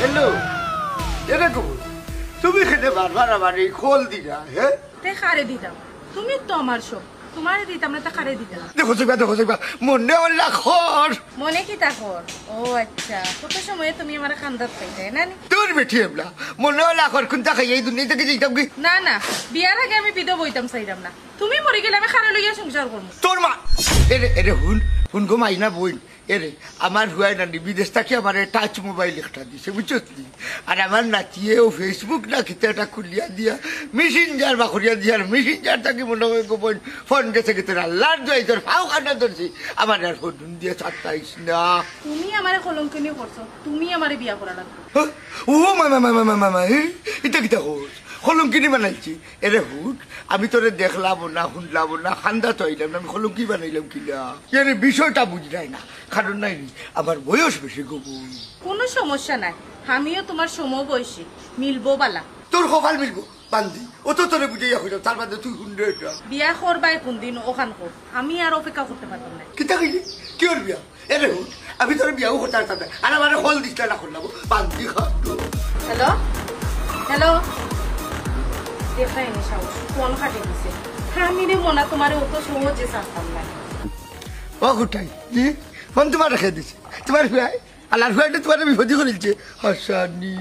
hello এরকম তুমি খেতে বারবার আমার এই খোল দিলা হ্যাঁ তে খারে দিতাম তুমি তো আমার সব তোমার দিতাম না তা খারে দিতাম দেখো মনে হল্লা খর মনে কি তা কর ও আচ্ছা কত সময় তুমি আমার খান্দাত পাইতে না তোর বেঠি এবলা মনে হল্লা খর কোন তাকে এই দুনিয়া থেকে যেতাম কি না না বিয়ার আগে আমি বিধবা বইতাম চাইতাম না তুমি মরে গেলে আমি খারে লইয়া সংসার করব তোর মা এরে এরে হুন গো মাইনা বই এরে আমার হুয়াই না বিদেশ থেকে আমার টাচ মোবাইল একটা দিছে বুঝলি আর আমার নাতিয়েও ফেসবুক না খেতে একটা খুলিয়া দিয়া মেসেঞ্জার বা খুলিয়া দিয়া মেসেঞ্জার থাকি মনে হয় গোপন ফোন গেছে গেছে আল্লাহর জয় তোর ফাও কান্না ধরছি আমার আর ফোন দিয়ে চারটাইস না তুমি আমার কলঙ্কিনী করছো তুমি আমার বিয়া করা লাগবে ও মামা এটা কিতা হোস কলঙ্কিনি বানাইছি এরে হুট আমি তোরে দেখলাম না শুনলাম না খান্দা তো আইলাম না আমি কলঙ্কি বানাইলাম কিনা এর বিষয়টা বুঝলাই না কারণ নাই আমার বয়স বেশি গবু কোনো সমস্যা নাই আমিও তোমার সমবয়সী মিলবো বালা তোর কপাল মিলবো বান্ধি ও তো তোরে বুঝাইয়া হইল তার বাদে তুই শুনলে এটা বিয়া করবাই কোনদিন ওখান কর আমি আর অপেক্ষা করতে পারতাম না কিতা কইলি কি ওর বিয়া এরে হুট আমি তোর বিয়াও করতে পারতাম না আর আমার হল দিসলা না করলাম বান্ধি খাটো হ্যালো হ্যালো দেখাই নি সাহস ফোন কাটে দিছে আমি রে মনা তোমার অত সহজে ছাড়তাম না ও হুটাই জি ফোন তোমার রেখে দিছে তোমার বিয়াই আল্লাহর হুয়াইটা তোমার বিপদী করেছে হাসানি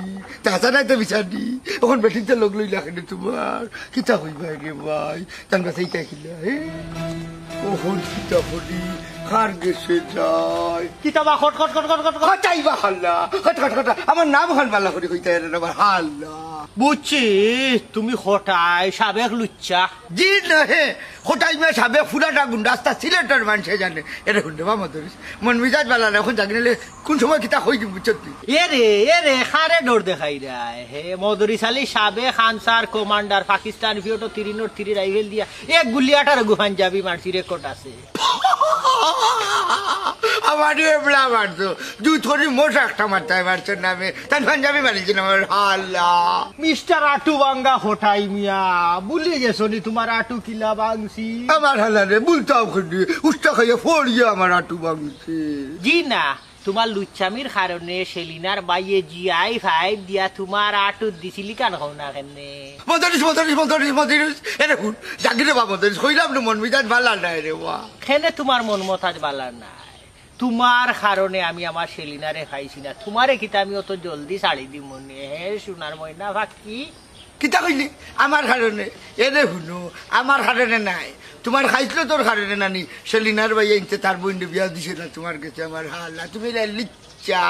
তাছা নাই তো বিচারি ওখান বেঠিতে লোক লইলা কেন তোমার কিতা হইবা রে ভাই তার কাছে এইটা খিলা ওহন কিতা বলি খার গেছে যায় কিতাবা খট খট খট খট খট চাইবা হাল্লা আমার নাম খান বাল্লা করে কইতে আমার হাল্লা বুঝছি তুমি হঠাই সাবেক লুচ্চা জি নহে হঠাই মে সাবে ফুরাটা গুন্ডাস্তা সিলেটের মানুষে জানে এটা শুনতে পাবো ধরিস মন মিজাজ বালা এখন জানি নিলে কোন সময় কিতা হয়ে যাবে বুঝছি এরে খারে ডোর দেখাই রায় হে মদরি সালি সাবেক আনসার কমান্ডার পাকিস্তান ফিওটো 303 রাইফেল দিয়া এক গুলিয়াটার গুহান যাবি মারছি রেকর্ড আছে আমার এবলা মারতো দুই থরি মোট একটা মারতে মারছে নামে তার পাঞ্জাবি মারিছি না আমার হাল্লা মিস্টার আটু বাঙ্গা হঠাই মিয়া ভুলে গেছো নি তোমার আটু কিলা বাংছি আমার হাল্লা রে বলতাম খুঁড়ি উস্তা খাইয়ে ফড়িয়ে আমার আটু বাংছে জি না তোমার লুচ্চামির কারণে সেলিনার বাইয়ে GI5 দিয়া তোমার আটু দিছিলি কান হও না কেনে মদরিস এরে শুন জাগি রে বা মদরিস কইলাম না মন মিজাজ ভালো নাই রে বা কেনে তোমার মন মতাজ বালা নাই তোমার কারণে আমি আমার সেলিনারে খাইছি না তোমারে কিতা আমি অত জলদি ছাড়ি দি মনে হে সোনার ময়না ফাঁকি কিতা কইলি আমার কারণে এনে শুনো আমার কারণে নাই তোমার খাইছিল তোর কারণে নানি সেলিনার ভাই আনতে তার বইন্ডে বিয়া দিছে না তোমার কাছে আমার হাল্লা তুমি লিচ্চা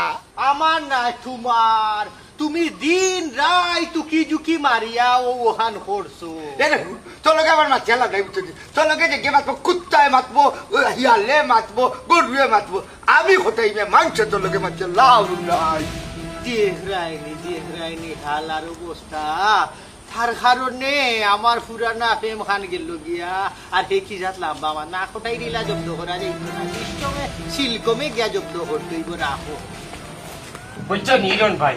আমার নাই তোমার তুমি দিন রাই তুকি জুকি মারিয়া ওহান করছো এরে তোর লগে আমার মাছ খেলা নাই বুঝছি তোর লগে যে কে মাতবো কুত্তায় মাতবো হিয়ালে মাতবো গরুয়ে মাতবো আমি হতাই মাংস তোর লগে মাছ লাভ নাই দেখ রাইনি হালার অবস্থা তার কারণে আমার পুরানা প্রেম খান গেল গিয়া আর হে কি জাত লাম্বা আমার না কোটাই রিলা জব্দ করা যাইতো না সিস্টেমে সিলকমে গিয়া জব্দ করতেইব রাখো বুঝছো নীরন ভাই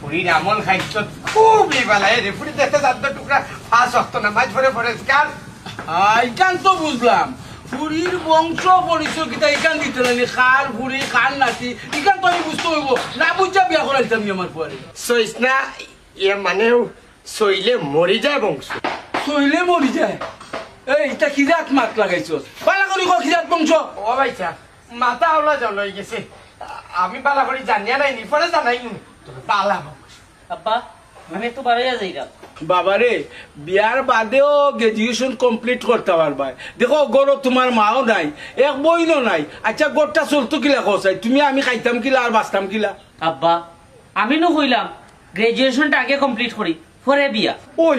পুরীর এমন খাইছ খুবই বেলা রে পুরী দেখতে যাত টুকরা ফাঁস হতো না মাছ ভরে পরিষ্কার এইখান তো বুঝলাম পুরীর বংশ পরিচয় কিতা এইখান দিতে লাগলে খার পুরী খান নাতি এইখান তো আমি বুঝতে হইব না বুঝা বিয়া করাইতাম আমার পরে সইস না এ মানেও সইলে মরি যায় বংশ শৈলে মরি যায় এই এটা খিজাত মাত লাগাইছ পালা করি খিজাত বংশ ও ভাইছা মাথা হলা জল হয়ে গেছে আমি বালা করে জানিয়া নাই নি পরে জানাই তবে বালা বংশ আব্বা আমি একটু বাড়াইয়া যাইলাম বাবারে বিয়ার বাদেও গ্রাজুয়েশন কমপ্লিট করতে পারবা দেখো গড় তোমার মাও নাই এক বইনও নাই আচ্ছা গড়টা চলতো কিলা কসাই তুমি আমি খাইতাম কিলা আর বাঁচতাম কিলা আব্বা আমি নো কইলাম গ্রাজুয়েশনটা আগে কমপ্লিট করি পরে বিয়া ওই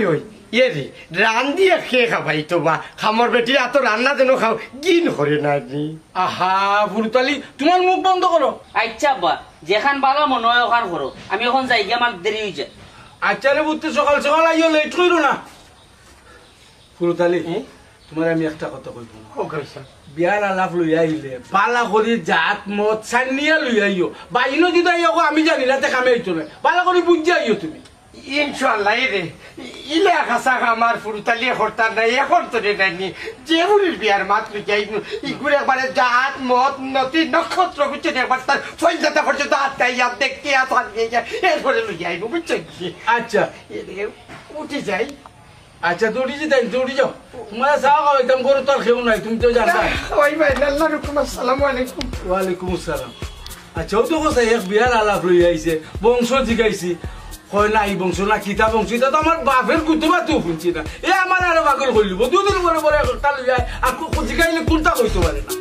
এ রে রান দিয়ে খেয়ে খাবাই তো বা খামর বেটি এত রান্না যেন খাও গিন হরে না আহা ফুরতালি তোমার মুখ বন্ধ করো আচ্ছা আব্বা যেখান বালা মনে হয় ওখান করো আমি এখন যাই গিয়ে আমার দেরি হয়ে যায় আচ্ছা রে বুঝতে সকাল সকাল আইও লেট করো না ফুরতালি তোমার আমি একটা কথা কইব বিয়ার আলাপ লই আইলে পালা করি জাত মত সান্নিয়া লই আইও বাইনো যদি আইও আমি জানি না তে কামে আইতো না পালা করি বুঝে আইও তুমি ইনশাল্লাহ রে ইলে আকাশা আমার ফুরুতালি হরতার নাই এখন তো রে নাইনি যে বুড়ির বিয়ার মাত লুকিয়াই ইগুলো একবারে জাত মত নতি নক্ষত্র বুঝছেন একবার তার ফলজাতা পর্যন্ত আত্মাই ইয়াদ দেখতে আসান গিয়ে এরপরে লুকিয়াই বুঝছেন কি আচ্ছা উঠে যাই আচ্ছা দৌড়ি যে তাই দৌড়ি যাও তোমার চা খাওয়াইতাম করে তোর খেউ নাই তুমি তো জানা ওই ভাই আল্লাহ রকম আসসালামু আলাইকুম ওয়ালাইকুম আসসালাম আচ্ছা ও তো কথা এক বিয়ার আলাপ লই আইছে বংশ জিগাইছি হয় না এই বংশ না কিতা বংশ এটা তো আমার বাপের কুতুবা তো শুনছি না এ আমার আরো পাগল করলিব দুদিন পরে পরে একটা লই আর জিগাইলে কোনটা কইতে পারে না